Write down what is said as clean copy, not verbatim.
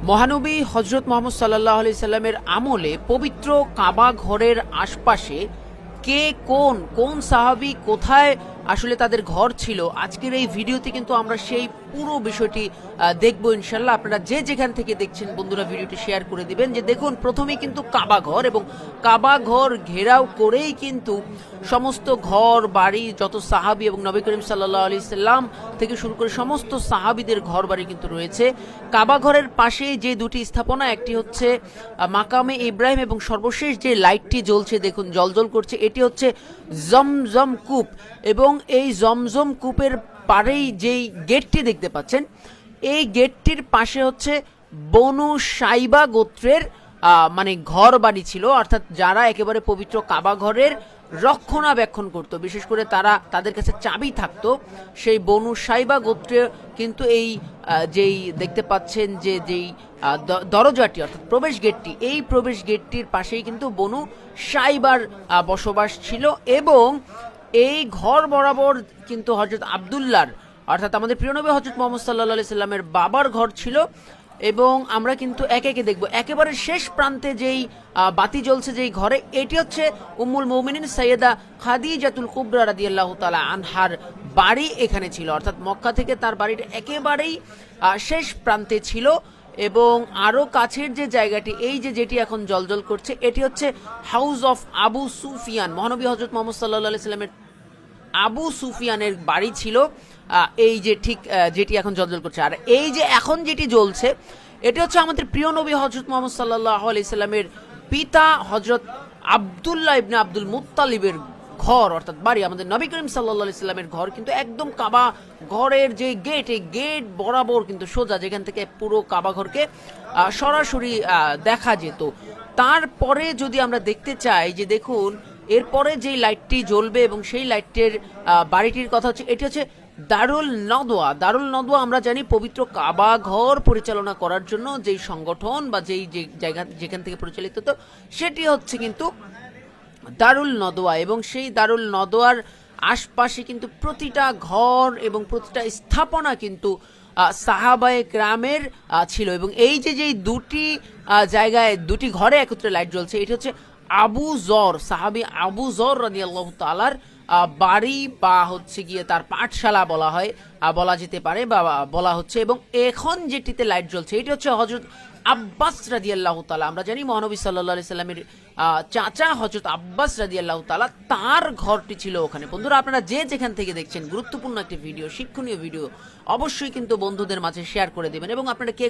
মহানবী হজরত মোহাম্মদ সাল্লাল্লাহু আলাইহি সাল্লামের আমলে পবিত্র কাবা ঘরের আশপাশে কে কোন কোন সাহাবী কোথায় আসলে তাদের ঘর ছিল, আজকের এই ভিডিওতে কিন্তু আমরা সেই পুরো বিষয়টি দেখবো ইনশাল্লাহ। আপনারা যে যেখান থেকে দেখছেন বন্ধুরা ভিডিওটি শেয়ার করে দিবেন। যে দেখুন, প্রথমেই কিন্তু কাবা ঘর, এবং কাবা ঘর ঘেরাও করেই কিন্তু সমস্ত ঘর বাড়ি, যত সাহাবী এবং নবী করিম সাল্লাল্লাহু আলাইহি সাল্লাম থেকে শুরু করে সমস্ত সাহাবীদের ঘর বাড়ি কিন্তু রয়েছে। কাবা ঘরের পাশে যে দুটি স্থাপনা, একটি হচ্ছে মাকামে ইব্রাহিম, এবং সর্বশেষ যে লাইটটি জ্বলছে দেখুন জ্বলজ্বল করছে, এটি হচ্ছে জমজম কূপ। এবং এই জমজম কূপের পারেই যেই গেটটি দেখতে পাচ্ছেন, এই গেটটির পাশে হচ্ছে বনু সাইবা গোত্রের মানে ঘর বাড়ি ছিল, অর্থাৎ যারা একেবারে পবিত্র কাবা ঘরের রক্ষণাবেক্ষণ করত, বিশেষ করে তাদের কাছে চাবি থাকতো। সেই বনু সাইবা গোত্রে কিন্তু এই যেই দেখতে পাচ্ছেন যে যেই দরজাটি অর্থাৎ প্রবেশ গেটটি, এই প্রবেশ গেটটির পাশেই কিন্তু বনু সাইবার বসবাস ছিল। এবং এই ঘর বরাবর কিন্তু হযরত আব্দুল্লাহর অর্থাৎ আমাদের প্রিয় নবী হযরত মুহাম্মদ সাল্লাল্লাহু আলাইহি সাল্লামের বাবার ঘর ছিল। এবং আমরা কিন্তু একে একে দেখব। একেবারে শেষ প্রান্তে যেই বাতি জ্বলছে যেই ঘরে, এটি হচ্ছে উম্মুল মুমিনিন সাইয়েদা খাদিজাতুল কুবরা রাদিয়াল্লাহু তাআলা আনহার বাড়ি এখানে ছিল, অর্থাৎ মক্কা থেকে তার বাড়িটা একেবারেই শেষ প্রান্তে ছিল। এবং আরও কাছের যে জায়গাটি, এই যে যেটি এখন জ্বলজ্বল করছে, এটি হচ্ছে হাউস অফ আবু সুফিয়ান। মহানবী হযরত মুহাম্মদ সাল্লাল্লাহু আলাইহি সাল্লামের আবু সুফিয়ানের বাড়ি ছিল এই যে ঠিক যেটি এখন জ্বলজ্বল করছে। আর এই যে এখন যেটি জ্বলছে, এটি হচ্ছে আমাদের প্রিয় নবী হযরত মুহাম্মদ সাল্লাল্লাহু আলাইহি সাল্লামের পিতা হযরত আব্দুল্লাহ ইবনে আব্দুল মুত্তালিবের ঘর, অর্থাৎ বাড়ি। আমাদের নবী করিম সাল্লাল্লাহু আলাইহি সাল্লামের ঘর কিন্তু একদম কাবা ঘরের যে গেট, এই গেট বরাবর কিন্তু সোজা, যেখান থেকে পুরো কাবা ঘরকে সরাসরি দেখা যেত। তারপরে যদি আমরা দেখতে চাই যে দেখুন, এরপরে যেই লাইটটি জ্বলবে এবং সেই লাইটের বাড়িটির কথা হচ্ছে, এটি হচ্ছে দারুল নদওয়া। দারুল নদওয়া আমরা জানি পবিত্র কাবা ঘর পরিচালনা করার জন্য যেই সংগঠন বা যেই জায়গা যেখান থেকে পরিচালিত হতো, সেটি হচ্ছে কিন্তু দারুল নদওয়া। এবং সেই দারুল নদওয়ার আশপাশে কিন্তু প্রতিটা ঘর এবং প্রতিটা স্থাপনা কিন্তু সাহাবায়ে কেরামের ছিল। এবং এই যে যেই দুটি জায়গায় দুটি ঘরে একত্রে লাইট জ্বলছে, এটি হচ্ছে আবু জর, সাহাবী আবু জর রাদিয়াল্লাহু তাআলার বাড়ি বা হচ্ছে গিয়ে তার পাঠশালা বলা যেতে পারে বা বলা হচ্ছে। এবং এখন যেটিতে লাইট জ্বলছে, এটি হচ্ছে হযরত আব্বাস রাদিয়াল্লাহু তাআলা। আমরা জানি মহানবী সাল্লাল্লাহু আলাইহি সাল্লামের চাচা হযরত আব্বাস রাদিয়াল্লাহু তাআলা, তার ঘরটি ছিল ওখানে। বন্ধুরা, আপনারা যে যেখান থেকে দেখছেন, গুরুত্বপূর্ণ একটি ভিডিও, শিক্ষণীয় ভিডিও, অবশ্যই কিন্তু বন্ধুদের মাঝে শেয়ার করে দেবেন। এবং আপনারা কে